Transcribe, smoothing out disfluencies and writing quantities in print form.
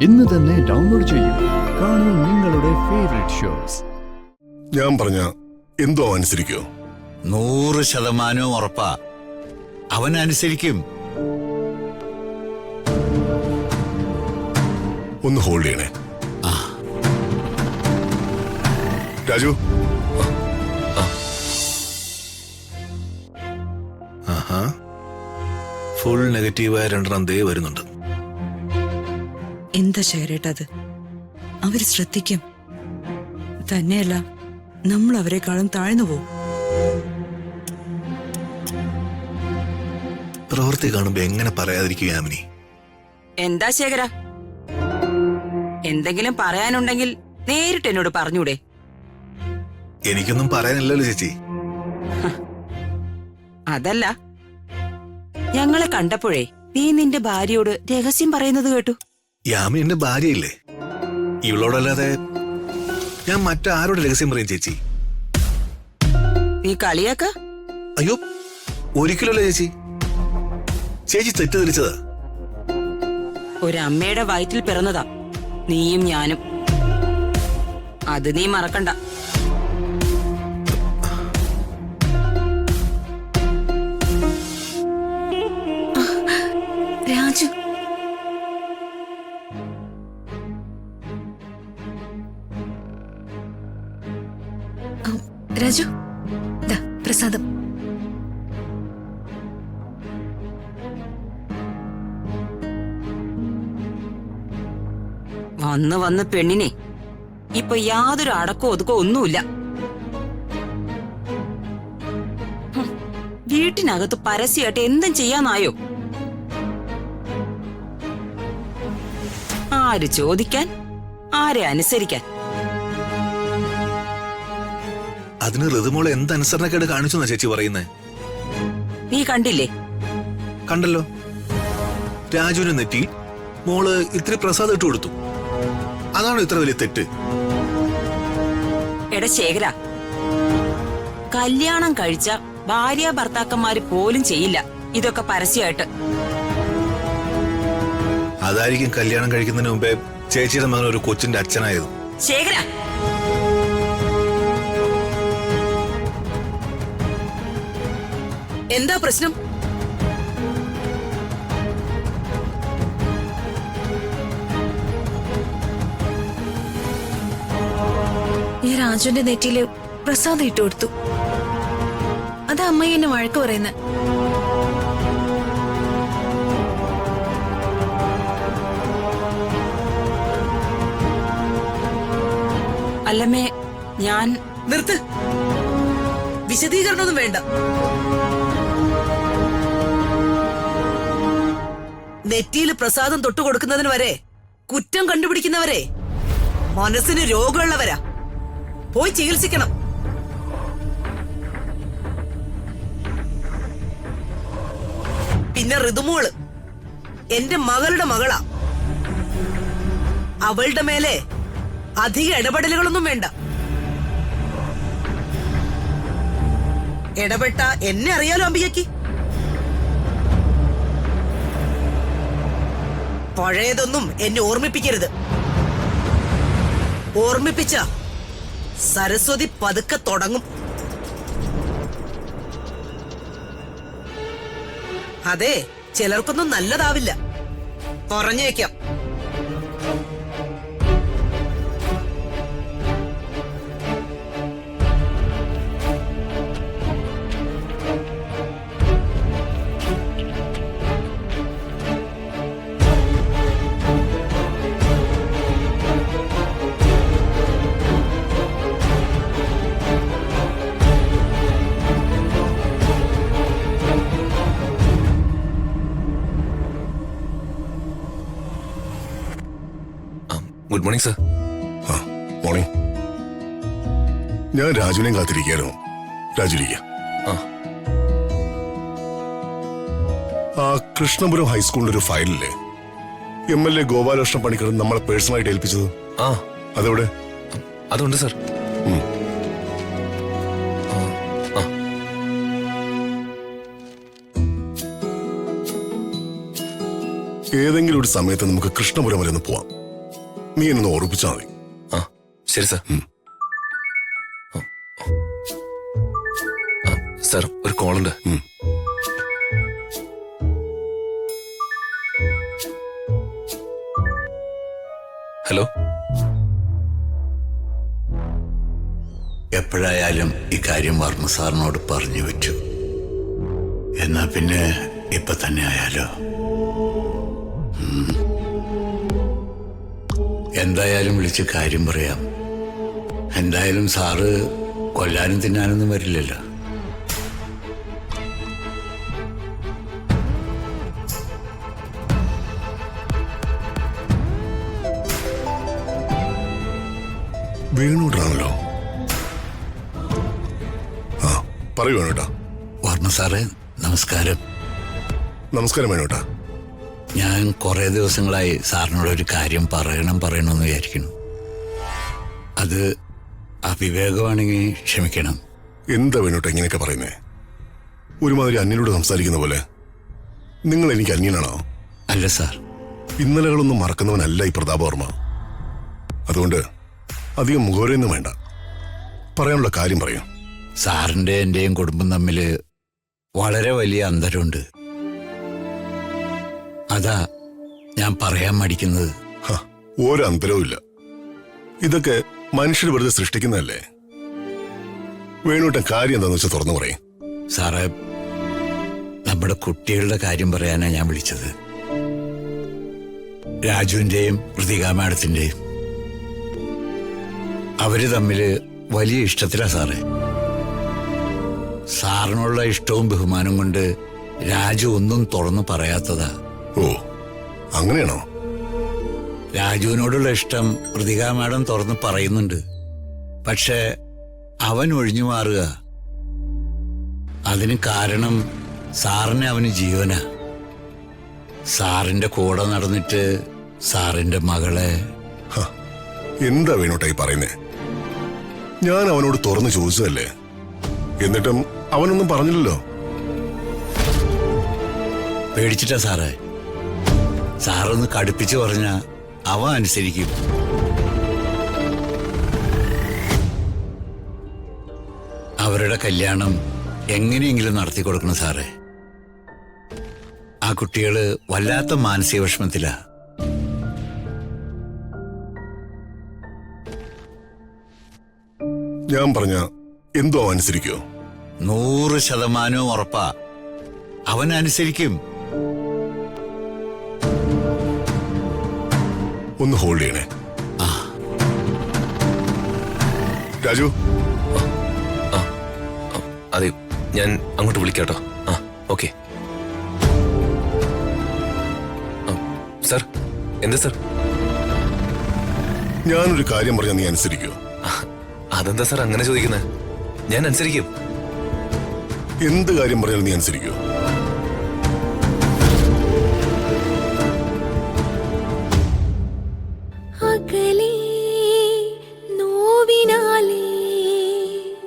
ഇന്ന് തന്നെ ഡൗൺലോഡ് ചെയ്യൂ. കാണൂ നിങ്ങളുടെ ഫേവറേറ്റ് ഷോസ്. ഞാൻ പറഞ്ഞ എന്തോ അനുസരിക്കോ? 100% ഉറപ്പാ. അവൻ അനുസരിക്കും. ഒന്ന് ഹോൾഡ് ചെയ്യണേ. രാജു, ഫുൾ നെഗറ്റീവായ 2 ദേ വരുന്നുണ്ട്. എന്താ ശേഖരേട്ടത്? അവര് ശ്രദ്ധിക്കും. തന്നെയല്ല, നമ്മൾ അവരെക്കാളും താഴ്ന്നു പോകും. പ്രവൃത്തി കാണുമ്പോ എങ്ങനെ പറയാതിരിക്കുക യാമിനി? എന്താ ശേഖര, എന്തെങ്കിലും പറയാനുണ്ടെങ്കിൽ നേരിട്ട് എന്നോട് പറഞ്ഞൂടെ? എനിക്കൊന്നും പറയാനില്ലല്ലോ ചേച്ചി. അതല്ല, ഞങ്ങളെ കണ്ടപ്പോഴേ നീ നിന്റെ ഭാര്യയോട് രഹസ്യം പറയുന്നത് കേട്ടു. യാമി എന്റെ ഭാര്യയില്ലേ? ഇവളോടല്ലാതെ ഞാൻ മറ്റാരോട് രഹസ്യം പറയും ചേച്ചി? നീ കളിയാക്ക? അയ്യോ, ഒരിക്കലല്ലേ ചേച്ചി. ചേച്ചി തെറ്റിദ്ധരിച്ചതാ. ഒരമ്മയുടെ വയറ്റിൽ പിറന്നതാ നീയും ഞാനും. അത് നീ മറക്കണ്ട. രാജു, രാജു, ദാ പ്രസാദം. വന്ന് വന്ന് പെണ്ണിനെ ഇപ്പൊ യാതൊരു അടക്കോ ഒതുക്കോ ഒന്നുമില്ല. വീട്ടിനകത്ത് പരസ്യമായിട്ട് എന്തും ചെയ്യാന്നായോ? ആര് ചോദിക്കാൻ, ആരെ അനുസരിക്കാൻ? അതിന് ഋതുമോളെ എന്ത് അനുസരണക്കേട് കാണിച്ചു എന്നാ ചേച്ചി പറയുന്നേ? നീ കണ്ടില്ലേ? കണ്ടല്ലോ. രാജുവിന് നെറ്റി മോള് ഇത്തിരി പ്രസാദം ഇട്ട് കൊടുത്തു. അതാണോ ഇത്ര വലിയ തെറ്റ്? എടാ ശേഖര, കല്യാണം കഴിച്ച ഭാര്യ ഭർത്താക്കന്മാര് പോലും ചെയ്യില്ല ഇതൊക്കെ പരസ്യമായിട്ട്. അതായിരിക്കും കല്യാണം കഴിക്കുന്നതിന് മുമ്പേ ചേച്ചിയുടെ മകൻ ഒരു കൊച്ചിന്റെ അച്ഛനായത്. ശേഖര, എന്താ പ്രശ്നം? ഞാൻ രാജുവിന്റെ നെറ്റിയില് പ്രസാദം ഇട്ട് കൊടുത്തു. അത് അമ്മയെ എന്നെ വഴക്ക് പറയുന്നത്. അല്ലമ്മേ, ഞാൻ... നിർത്ത്, വിശദീകരണമൊന്നും വേണ്ട. നെറ്റിയിൽ പ്രസാദം തൊട്ടു കൊടുക്കുന്നതിന് വരെ കുറ്റം കണ്ടുപിടിക്കുന്നവരെ മനസ്സിന് രോഗമുള്ളവരാ. പോയി ചികിത്സിക്കണം. പിന്നെ ഋതുമോള് എന്റെ മകളുടെ മകളാ. അവളുടെ മേലെ അധിക ഇടപെടലുകളൊന്നും വേണ്ട. ഇടപെട്ട എന്നെ അറിയാലോ അംബികയ്ക്ക്. പഴയതൊന്നും എന്നെ ഓർമ്മിപ്പിക്കരുത്. ഓർമ്മിപ്പിച്ച സരസ്വതി പതുക്കെ തുടങ്ങും. അതെ, ചിലർക്കൊന്നും നല്ലതാവില്ല, പറഞ്ഞേക്കാം. Good morning sir. മോർണിംഗ്. ഞാൻ രാജുവിനെ കാത്തിരിക്കായിരുന്നു. രാജു ഇരിക്കുക. ആ കൃഷ്ണപുരം ഹൈസ്കൂളിലൊരു ഫയലില്ലേ, MLA ഗോപാലകൃഷ്ണ പണിക്കർ നമ്മളെ പേഴ്സണലായിട്ട് ഏൽപ്പിച്ചത്? അതെവിടെ? അതുണ്ട് സർ. ഏതെങ്കിലും ഒരു സമയത്ത് നമുക്ക് കൃഷ്ണപുരം വരെ ഒന്ന് പോവാം. നീ എന്നെ ഓർപ്പിച്ചാൽ മതി. ആ ശരി സാർ. സാർ ഒരു കോളുണ്ട്. ഹലോ. എപ്പോഴായാലും ഇക്കാര്യം വർമ്മ സാറിനോട് പറഞ്ഞു വെച്ചു. എന്നാ പിന്നെ ഇപ്പൊ തന്നെ ആയാലോ? എന്തായാലും വിളിച്ച് കാര്യം പറയാം. എന്തായാലും സാറ് കൊല്ലാനും തിന്നാനൊന്നും വരില്ലല്ലോ. വേണുട്ടാണല്ലോ. ആ പറയൂ വേണുട്ടാ. വർമ്മ സാറ് നമസ്കാരം. നമസ്കാരം വേണുട്ടാ. ഞാൻ കുറെ ദിവസങ്ങളായി സാറിനോടൊരു കാര്യം പറയണമെന്ന് വിചാരിക്കുന്നു. അത് അവിവേകമാണെങ്കിൽ ക്ഷമിക്കണം. എന്താ വേണുട്ടാ ഇങ്ങനെയൊക്കെ പറയുന്നേ? ഒരുമാതിരി അന്യനോട് സംസാരിക്കുന്ന പോലെ. നിങ്ങൾ എനിക്ക് അന്യനാണോ? അല്ല സാർ. ഇന്നലകളൊന്നും മറക്കുന്നവനല്ല ഈ പ്രതാപവർമ്മ. അതുകൊണ്ട് അധികം മുഖവരെയൊന്നും വേണ്ട. പറയാനുള്ള കാര്യം പറയൂ. സാറിന്റെ എന്റെയും കുടുംബം തമ്മിൽ വളരെ വലിയ അന്തരമുണ്ട്. അതാ ഞാൻ പറയാൻ മടിക്കുന്നത്. ഒരു അന്തരവും ഇല്ല. ഇതൊക്കെ മനുഷ്യർ വെറുതെ സൃഷ്ടിക്കുന്നതല്ലേ. വേണുട്ടൻ കാര്യം എന്താന്ന് വെച്ചാൽ തുറന്നു പറയും. സാറേ, നമ്മുടെ കുട്ടികളുടെ കാര്യം പറയാനാ ഞാൻ വിളിച്ചത്. രാജുവിന്റെയും ഋതിക മാഡത്തിന്റെയും. അവര് തമ്മില് വലിയ ഇഷ്ടത്തിലാ സാറേ. സാറിനുള്ള ഇഷ്ടവും ബഹുമാനവും കൊണ്ട് രാജു ഒന്നും തുറന്നു പറയാത്തതാ. ഓ അങ്ങനെയാണോ? രാജുവിനോടുള്ള ഇഷ്ടം ഋതിക മാഡം തുറന്ന് പറയുന്നുണ്ട്. പക്ഷെ അവൻ ഒഴിഞ്ഞു മാറുക. അതിന് കാരണം സാറിന് അവന് ജീവനാ. സാറിന്റെ കൂടെ നടന്നിട്ട് സാറിന്റെ മകളെ. എന്താ വേണുട്ടായി പറയുന്നേ? ഞാൻ അവനോട് തുറന്നു ചോദിച്ചതല്ലേ. എന്നിട്ടും അവനൊന്നും പറഞ്ഞില്ലല്ലോ. പേടിച്ചിട്ടാ സാറേ. സാറൊന്ന് കടുപ്പിച്ചു പറഞ്ഞ അവൻ അനുസരിക്കും. അവരുടെ കല്യാണം എങ്ങനെയെങ്കിലും നടത്തി കൊടുക്കണം സാറേ. ആ കുട്ടികള് വല്ലാത്ത മാനസിക വിഷമത്തിലാ. ഞാൻ പറഞ്ഞ എന്തോ അവൻ അനുസരിക്കോ? 100% ഉറപ്പാ അവൻ അനുസരിക്കും. ഒന്ന് ഹോൾഡ് ചെയ്യണേ. രാജു. അതെ, ഞാൻ അങ്ങോട്ട് വിളിക്കാട്ടോ. ആ ഓക്കെ. സാർ എന്താ സാർ? ഞാനൊരു കാര്യം പറഞ്ഞാൽ നീ അനുസരിക്കോ? അതെന്താ സാർ അങ്ങനെ ചോദിക്കുന്നത്? ഞാൻ അനുസരിക്കും. എന്ത് കാര്യം പറഞ്ഞാലും നീ അനുസരിക്കോ?